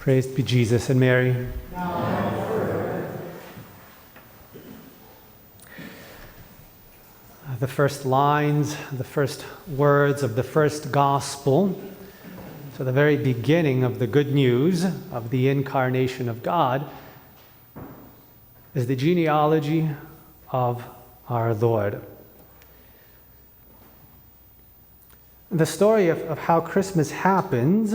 Praised be Jesus and Mary. The first lines, the first words of the first gospel, so the very beginning of the good news of the incarnation of God, is the genealogy of our Lord. The story of how Christmas happens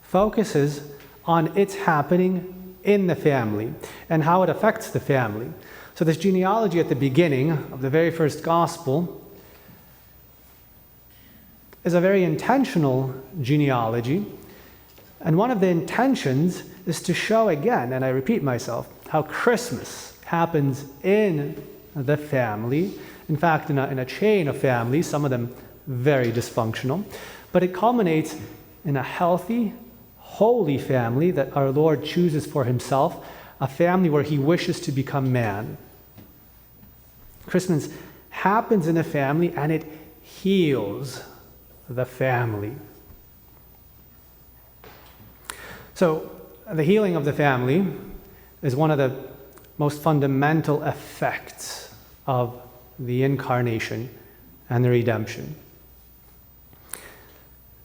focuses on its happening in the family and how it affects the family. So this genealogy at the beginning of the very first gospel is a very intentional genealogy. And one of the intentions is to show again, and I repeat myself, how Christmas happens in the family. In fact, in a chain of families, some of them very dysfunctional. But it culminates in a healthy, holy family that our Lord chooses for himself, a family where he wishes to become man. Christmas happens in a family and it heals the family. So, the healing of the family is one of the most fundamental effects of the incarnation and the redemption.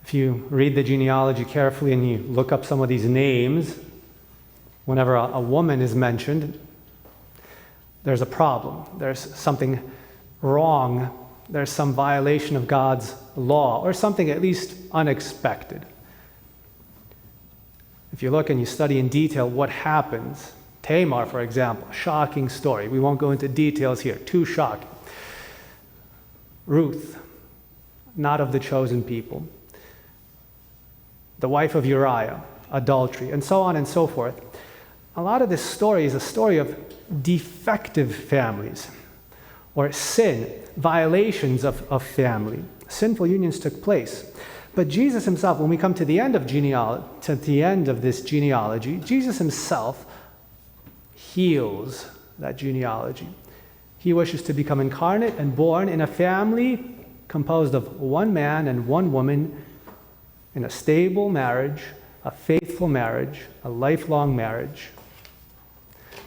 If you read the genealogy carefully and you look up some of these names, whenever a woman is mentioned, there's a problem. There's something wrong. There's some violation of God's law, or something at least unexpected. If you look and you study in detail what happens, Tamar, for example, shocking story. We won't go into details here, too shocking. Ruth, not of the chosen people. The wife of Uriah, adultery, and so on and so forth. A lot of this story is a story of defective families, or sin, violations of family. Sinful unions took place. But Jesus himself, when we come to the end of this genealogy, Jesus himself heals that genealogy. He wishes to become incarnate and born in a family composed of one man and one woman in a stable marriage, a faithful marriage, a lifelong marriage.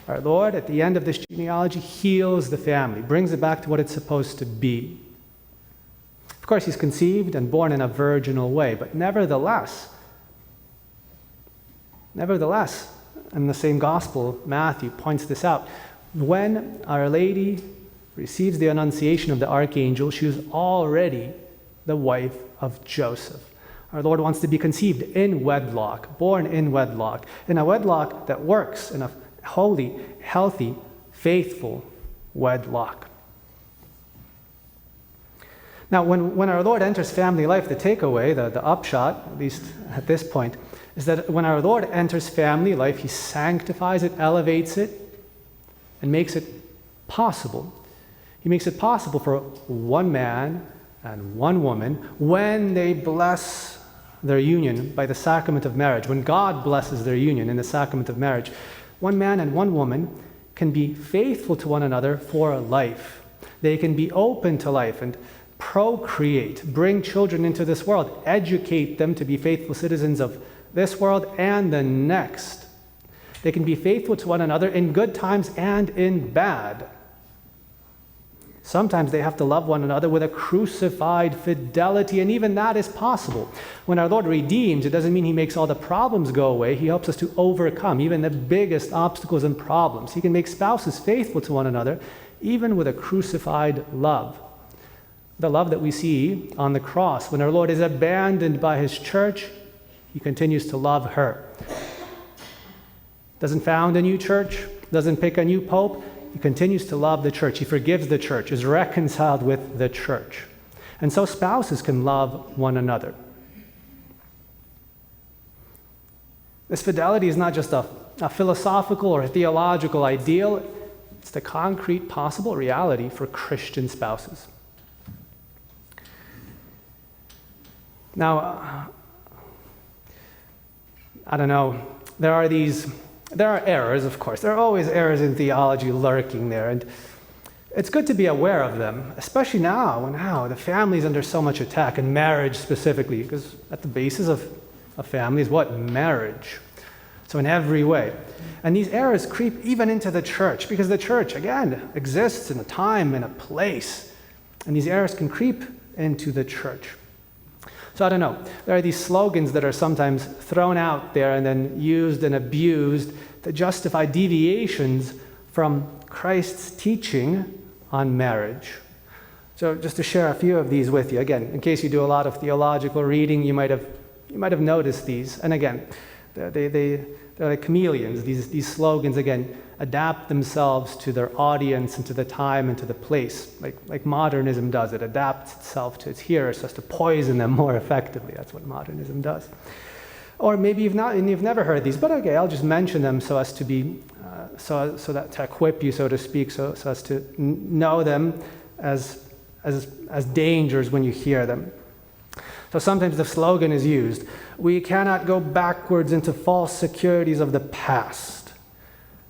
Our Lord, at the end of this genealogy, heals the family, brings it back to what it's supposed to be. Of course, he's conceived and born in a virginal way, but nevertheless, in the same gospel, Matthew points this out. When Our Lady receives the annunciation of the archangel, she was already the wife of Joseph. Our Lord wants to be conceived in wedlock, born in wedlock, in a wedlock that works, in a holy, healthy, faithful wedlock. Now, when our Lord enters family life, the takeaway, the upshot, at least at this point, is that when our Lord enters family life, he sanctifies it, elevates it, and makes it possible. He makes it possible for one man and one woman, when they bless their union by the sacrament of marriage, when God blesses their union in the sacrament of marriage, one man and one woman can be faithful to one another for life. They can be open to life and procreate, bring children into this world, educate them to be faithful citizens of this world and the next. They can be faithful to one another in good times and in bad. Sometimes they have to love one another with a crucified fidelity, and even that is possible. When our Lord redeems, it doesn't mean he makes all the problems go away. He helps us to overcome even the biggest obstacles and problems. He can make spouses faithful to one another, even with a crucified love. The love that we see on the cross. When our Lord is abandoned by his church, he continues to love her. Doesn't found a new church, doesn't pick a new pope. He continues to love the church. He forgives the church, is reconciled with the church. And so spouses can love one another. This fidelity is not just a philosophical or a theological ideal. It's the concrete possible reality for Christian spouses. Now, I don't know, there are errors, of course. There are always errors in theology lurking there, and it's good to be aware of them, especially now when the family is under so much attack, and marriage specifically, because at the basis of of family is what? Marriage. So in every way. And these errors creep even into the church, because the church, again, exists in a time and a place. And these errors can creep into the church. So I don't know. There are these slogans that are sometimes thrown out there and then used and abused to justify deviations from Christ's teaching on marriage. So just to share a few of these with you. Again, in case you do a lot of theological reading, you might have noticed these. And again, they're like chameleons. These slogans, again, adapt themselves to their audience and to the time and to the place, like modernism does. It adapts itself to its hearers so as to poison them more effectively. That's what modernism does. Or maybe you've never heard these, but okay, I'll just mention them so as to be, so that to equip you, so to speak, so as to know them as dangers when you hear them. So sometimes the slogan is used, we cannot go backwards into false securities of the past.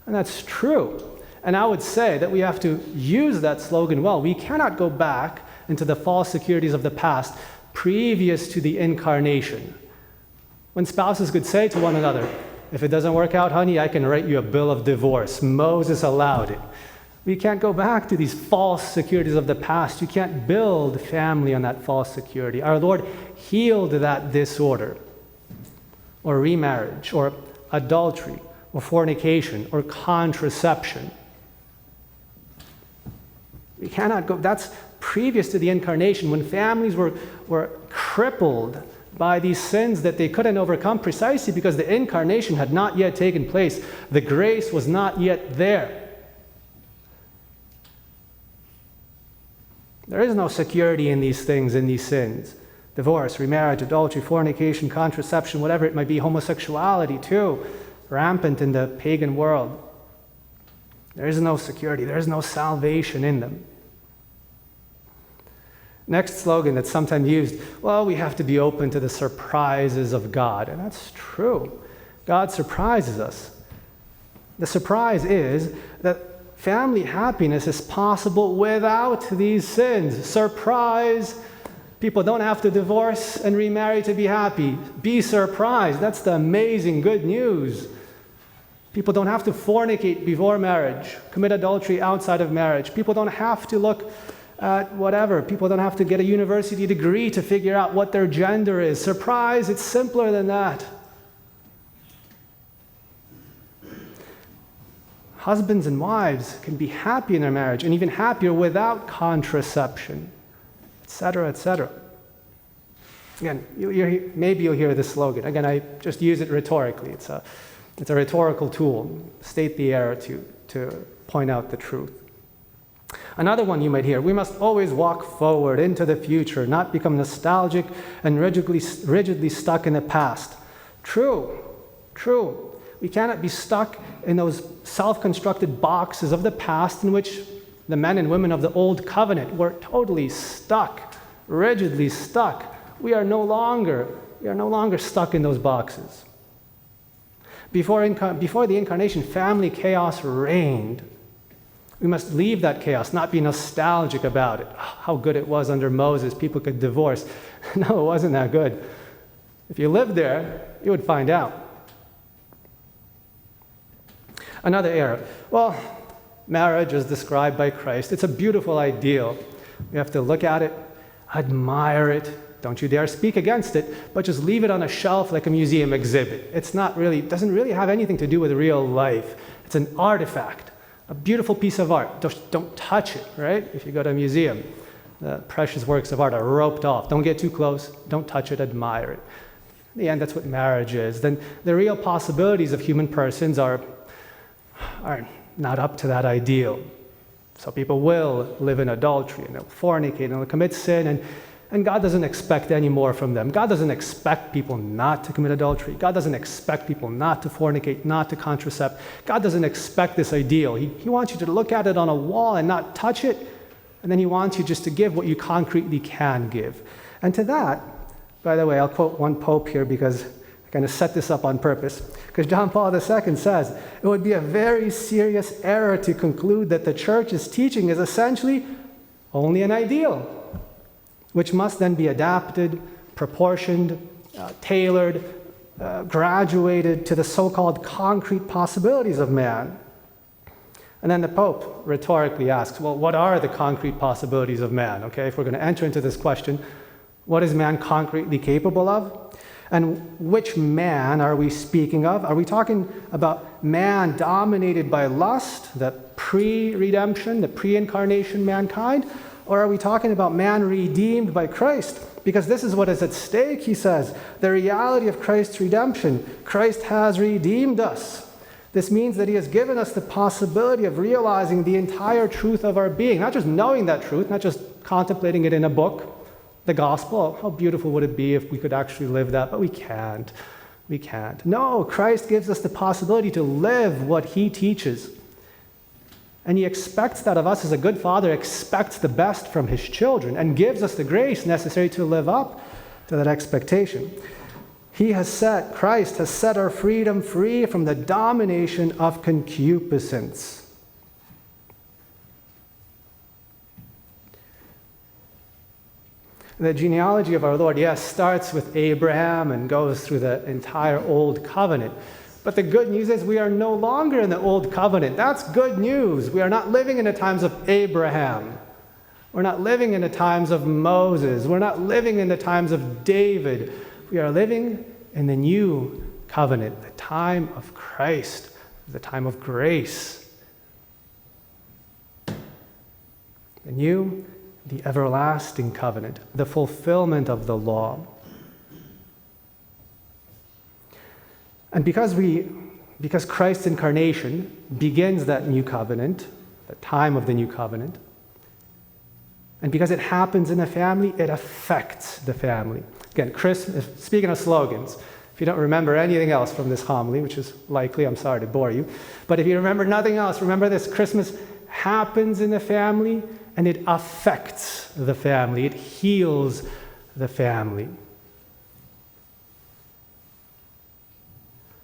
And that's true. And I would say that we have to use that slogan well. We cannot go back into the false securities of the past previous to the incarnation. When spouses could say to one another, if it doesn't work out, honey, I can write you a bill of divorce. Moses allowed it. We can't go back to these false securities of the past. You can't build family on that false security. Our Lord healed that disorder, or remarriage, or adultery, or fornication, or contraception. We cannot go, that's previous to the incarnation, when families were crippled by these sins that they couldn't overcome precisely because the incarnation had not yet taken place. The grace was not yet there. There is no security in these things, in these sins. Divorce, remarriage, adultery, fornication, contraception, whatever it might be, homosexuality too, rampant in the pagan world. There is no security, there is no salvation in them. Next slogan that's sometimes used, well, we have to be open to the surprises of God. And that's true. God surprises us. The surprise is that family happiness is possible without these sins. Surprise! People don't have to divorce and remarry to be happy. Be surprised. That's the amazing good news. People don't have to fornicate before marriage, commit adultery outside of marriage. People don't have to look at whatever. People don't have to get a university degree to figure out what their gender is. Surprise, it's simpler than that. Husbands and wives can be happy in their marriage and even happier without contraception, etc., etc. Again, maybe you'll hear this slogan. Again, I just use it rhetorically. It's a rhetorical tool. State the error to point out the truth. Another one you might hear, we must always walk forward into the future, not become nostalgic and rigidly stuck in the past. True. We cannot be stuck in those self-constructed boxes of the past in which the men and women of the old covenant were totally stuck, rigidly stuck. We are no longer stuck in those boxes. Before the incarnation, family chaos reigned. We must leave that chaos, not be nostalgic about it. How good it was under Moses, people could divorce. No, it wasn't that good. If you lived there, you would find out. Another error. Well, marriage as described by Christ, it's a beautiful ideal. We have to look at it, admire it. Don't you dare speak against it, but just leave it on a shelf like a museum exhibit. It doesn't really have anything to do with real life. It's an artifact, a beautiful piece of art. Don't touch it, right? If you go to a museum, the precious works of art are roped off. Don't get too close. Don't touch it. Admire it. In the end, that's what marriage is. Then the real possibilities of human persons are not up to that ideal. So people will live in adultery, and they'll fornicate, and they'll commit sin, and God doesn't expect any more from them. God doesn't expect people not to commit adultery. God doesn't expect people not to fornicate, not to contracept. God doesn't expect this ideal. He wants you to look at it on a wall and not touch it, and then he wants you just to give what you concretely can give. And to that, by the way, I'll quote one pope here because I kind of set this up on purpose, because John Paul II says, it would be a very serious error to conclude that the church's teaching is essentially only an ideal, which must then be adapted, proportioned, tailored graduated to the so-called concrete possibilities of man. And then the Pope rhetorically asks, well, what are the concrete possibilities of man? Okay, if we're going to enter into this question, what is man concretely capable of? And which man are we speaking of? Are we talking about man dominated by lust, the pre-redemption, the pre-incarnation mankind? Or are we talking about man redeemed by Christ? Because this is what is at stake, he says, the reality of Christ's redemption. Christ has redeemed us. This means that he has given us the possibility of realizing the entire truth of our being, not just knowing that truth, not just contemplating it in a book, the gospel. How beautiful would it be if we could actually live that? But we can't. We can't. No, Christ gives us the possibility to live what he teaches. And he expects that of us, as a good father expects the best from his children and gives us the grace necessary to live up to that expectation. Christ has set our freedom free from the domination of concupiscence. The genealogy of our Lord, yes, starts with Abraham and goes through the entire Old Covenant. But the good news is we are no longer in the Old Covenant. That's good news. We are not living in the times of Abraham. We're not living in the times of Moses. We're not living in the times of David. We are living in the new covenant, the time of Christ, the time of grace. The new, the everlasting covenant, the fulfillment of the law. And because Christ's incarnation begins that new covenant, the time of the new covenant, and because it happens in a family, it affects the family. Again, speaking of slogans, if you don't remember anything else from this homily, which is likely, I'm sorry to bore you, but if you remember nothing else, remember this: Christmas happens in the family and it affects the family. It heals the family.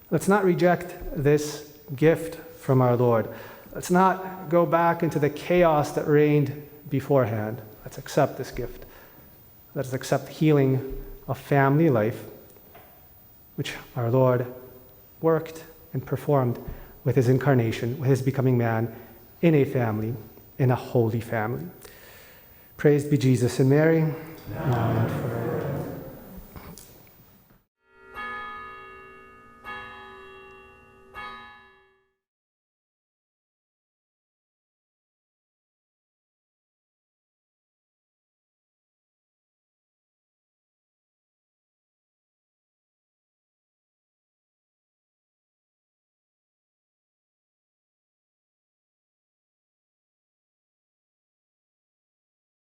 Let's not reject this gift from our Lord. Let's not go back into the chaos that reigned beforehand. Let's accept this gift. Let us accept healing of family life, which our Lord worked and performed with his incarnation, with his becoming man in a family, in a holy family. Praised be Jesus and Mary. Now and forever.